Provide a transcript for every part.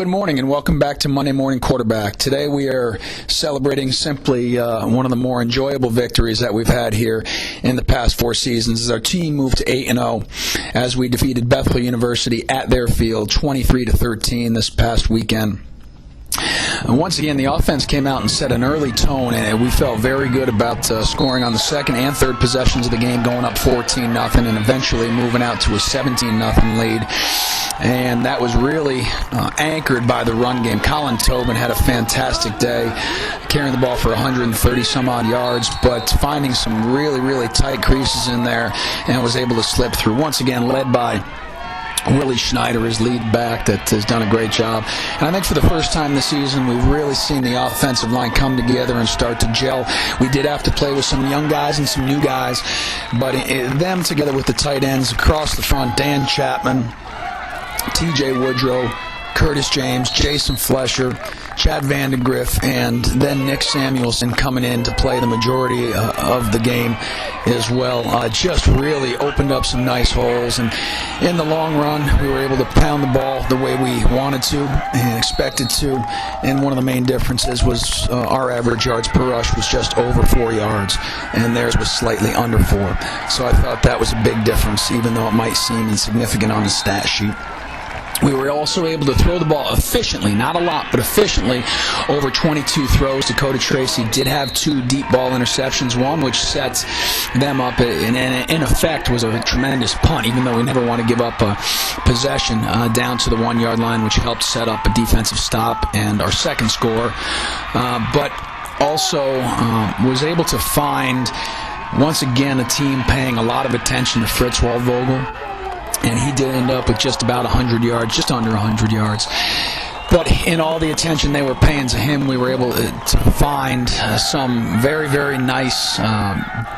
Good morning and welcome back to Monday Morning Quarterback. Today we are celebrating simply one of the more enjoyable victories that we've had here in the past 4 seasons as our team moved to 8-0 as we defeated Bethel University at their field 23-13 this past weekend. And once again, the offense came out and set an early tone, and we felt very good about scoring on the second and third possessions of the game, going up 14-0 and eventually moving out to a 17-0 lead. And that was really anchored by the run game. Colin Tobin had a fantastic day, carrying the ball for 130-some-odd yards, but finding some really, really tight creases in there and was able to slip through. Once again, led by Willie Schneider, his lead back, that has done a great job. And I think for the first time this season, we've really seen the offensive line come together and start to gel. We did have to play with some young guys and some new guys, but them together with the tight ends across the front, Dan Chapman, TJ Woodrow, Curtis James, Jason Flesher, Chad Vandegrift, and then Nick Samuelson coming in to play the majority of the game as well. Just really opened up some nice holes, and in the long run, we were able to pound the ball the way we wanted to and expected to, and one of the main differences was our average yards per rush was just over 4 yards, and theirs was slightly under 4. So I thought that was a big difference, even though it might seem insignificant on the stat sheet. We were also able to throw the ball efficiently, not a lot, but efficiently, over 22 throws. Dakota Tracy did have 2 deep ball interceptions, one which sets them up, and in effect was a tremendous punt, even though we never want to give up a possession down to the 1-yard line, which helped set up a defensive stop and our second score. But also was able to find, once again, a team paying a lot of attention to Fritz Waldvogel. And he did end up with just about 100 yards, just under 100 yards. But in all the attention they were paying to him, we were able to find some very, very nice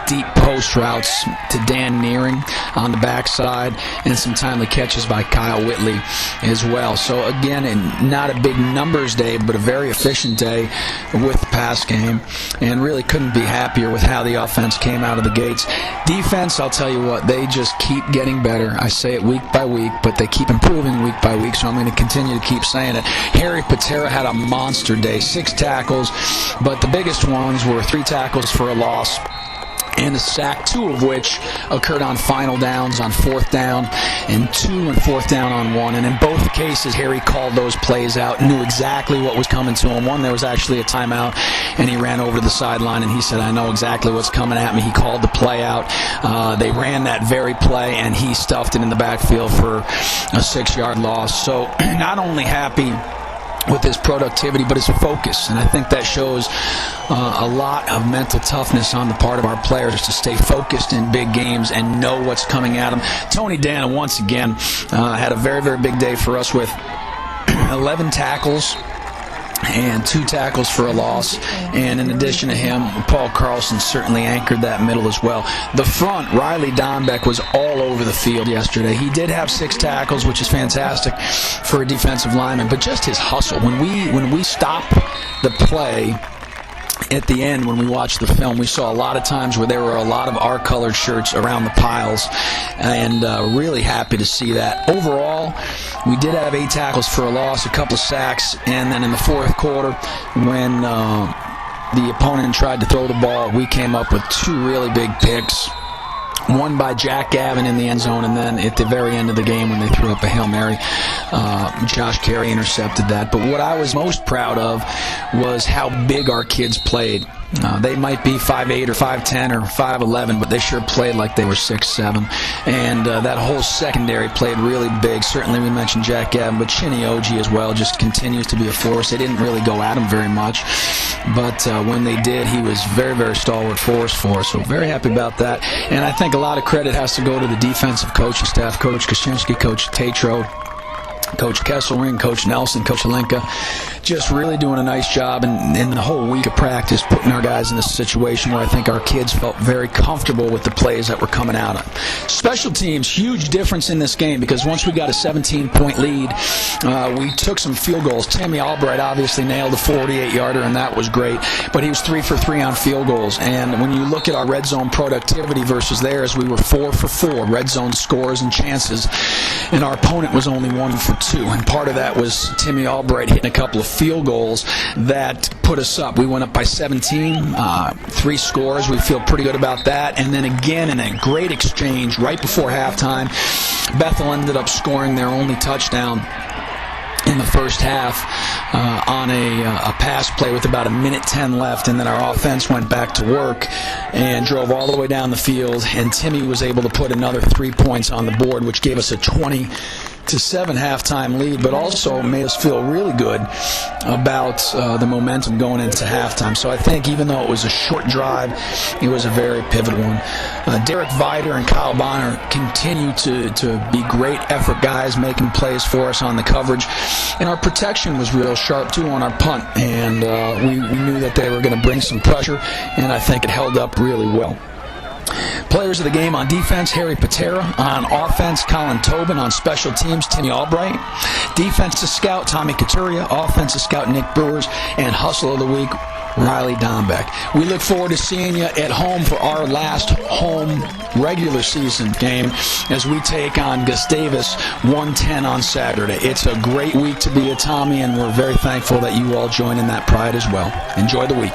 deep post routes to Dan Nearing on the backside and some timely catches by Kyle Whitley as well. So again, not a big numbers day, but a very efficient day with the pass game, and really couldn't be happier with how the offense came out of the gates. Defense, I'll tell you what, they just keep getting better. I say it week by week, but they keep improving week by week, so I'm going to continue to keep saying it. Harry Patera had a monster day, 6 tackles, but the biggest ones were 3 tackles for a loss and a sack, 2 of which occurred on final downs on 4th down, and 2 on 4th down on 1. And in both cases, Harry called those plays out, knew exactly what was coming to him. One, there was actually a timeout, and he ran over to the sideline, and he said, I know exactly what's coming at me. He called the play out. They ran that very play, and he stuffed it in the backfield for a 6-yard loss. So not only happy with his productivity, but his focus. And I think that shows a lot of mental toughness on the part of our players to stay focused in big games and know what's coming at them. Tony Dana, once again, had a very, very big day for us with 11 tackles and 2 tackles for a loss. And in addition to him, Paul Carlson certainly anchored that middle as well. The front, Riley Donbeck, was all over the field yesterday. He did have 6 tackles, which is fantastic for a defensive lineman, but just his hustle. When we stop the play at the end, when we watched the film, we saw a lot of times where there were a lot of our colored shirts around the piles, and really happy to see that. Overall, we did have 8 tackles for a loss, a couple of sacks, and then in the 4th quarter, when the opponent tried to throw the ball, we came up with 2 really big picks. One by Jack Gavin in the end zone, and then at the very end of the game when they threw up a Hail Mary, Josh Carey intercepted that. But what I was most proud of was how big our kids played. They might be 5'8" or 5'10" or 5'11", but they sure played like they were 6'7". And that whole secondary played really big. Certainly we mentioned Jack Gavin, but Chinny Oji as well just continues to be a force. They didn't really go at him very much, but when they did, he was very, very stalwart force for us. So very happy about that. And I think a lot of credit has to go to the defensive coaching staff, Coach Kaczynski, Coach Tatro, Coach Kesselring, Coach Nelson, Coach Alenka. just really doing a nice job in the whole week of practice, putting our guys in a situation where I think our kids felt very comfortable with the plays that were coming out of. Special teams, huge difference in this game, because once we got a 17-point lead, we took some field goals. Timmy Albright obviously nailed a 48-yarder, and that was great, but he was 3 for 3 on field goals. And when you look at our red zone productivity versus theirs, we were 4 for 4 red zone scores and chances, and our opponent was only 1 for 2. And part of that was Timmy Albright hitting a couple of field goals that put us up. We went up by 17, 3 scores. We feel pretty good about that. And then again, in a great exchange right before halftime, Bethel ended up scoring their only touchdown in the first half on a pass play with about 1:10 left, and then our offense went back to work and drove all the way down the field, and Timmy was able to put another 3 points on the board, which gave us a 20-7 halftime lead, but also made us feel really good about the momentum going into halftime. So I think even though it was a short drive, it was a very pivotal one. Derek Vider and Kyle Bonner continue to be great effort guys, making plays for us on the coverage. And our protection was real sharp, too, on our punt. And we knew that they were going to bring some pressure, and I think it held up really well. Players of the game: on defense, Harry Patera; on offense, Colin Tobin; on special teams, Timmy Albright; defensive scout, Tommy Couturier; offensive scout, Nick Brewers; and hustle of the week, Riley Dombeck. We look forward to seeing you at home for our last home regular season game as we take on Gustavus 110 on Saturday. It's a great week to be a Tommy, and we're very thankful that you all join in that pride as well. Enjoy the week.